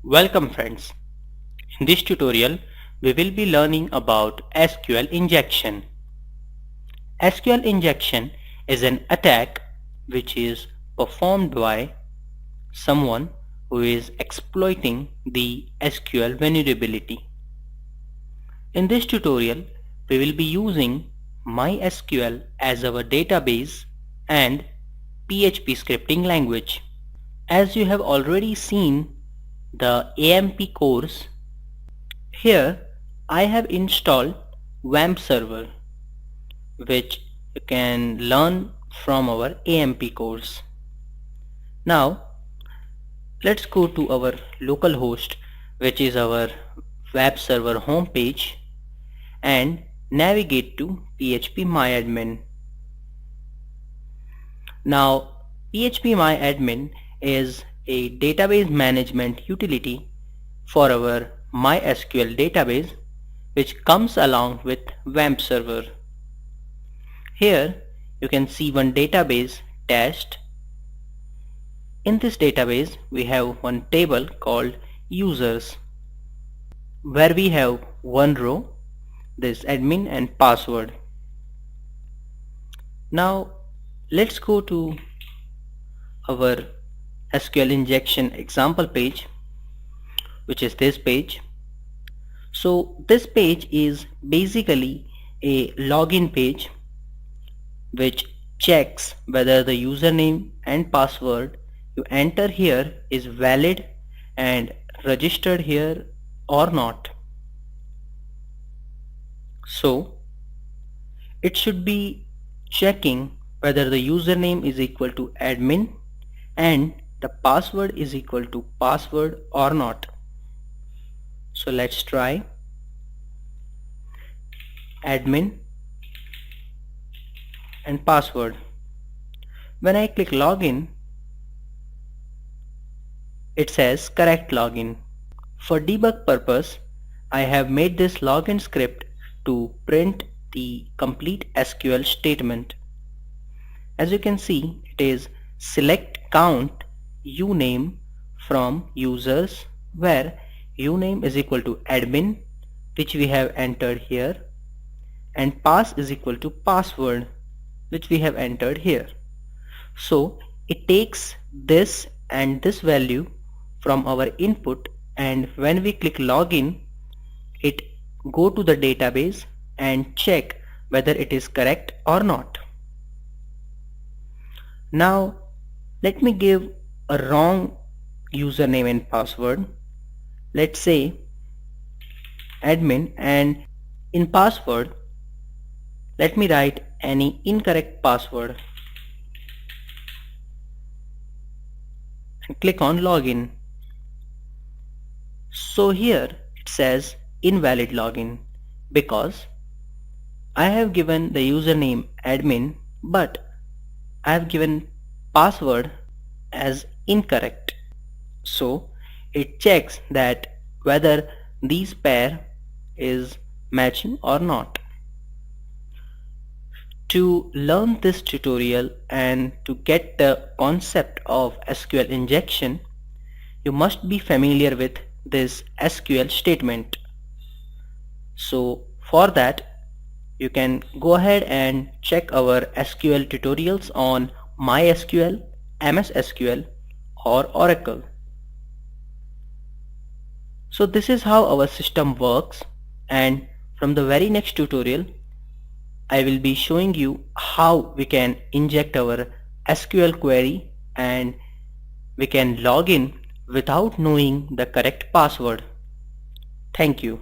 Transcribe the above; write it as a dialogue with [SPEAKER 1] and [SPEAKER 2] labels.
[SPEAKER 1] Welcome friends. In this tutorial we will be learning about SQL injection. SQL injection is an attack which is performed by someone who is exploiting the SQL vulnerability. In this tutorial we will be using MySQL as our database and PHP scripting language. As you have already seen the AMP course, here I have installed WAMP server which you can learn from our AMP course. Now let's go to our localhost, which is our web server homepage, and navigate to phpMyAdmin. Now phpMyAdmin is a database management utility for our MySQL database which comes along with WAMP server. Here you can see one database test. In this database we have one table called users where we have one row, this admin and password. Now let's go to our SQL injection example page, which is this page. So this page is basically a login page which checks whether the username and password you enter here is valid and registered here or not. So it should be checking whether the username is equal to admin and the password is equal to password or not. So let's try admin and password. When I click login, it says correct login. For debug purpose, I have made this login script to print the complete SQL statement. As you can see, it is select count uname from users, where uname is equal to admin, which we have entered here, and pass is equal to password, which we have entered here. So it takes this and this value from our input, and when we click login, it go to the database and check whether it is correct or not. Now let me give a wrong username and password. Let's say admin, and in password let me write any incorrect password and click on login. So here it says invalid login because I have given the username admin but I have given password as incorrect. So it checks that whether these pair is matching or not. To learn this tutorial and to get the concept of SQL injection, you must be familiar with this SQL statement. So for that you can go ahead and check our SQL tutorials on MySQL, MS SQL or Oracle. So this is how our system works, and from the very next tutorial I will be showing you how we can inject our SQL query and we can log in without knowing the correct password. Thank you.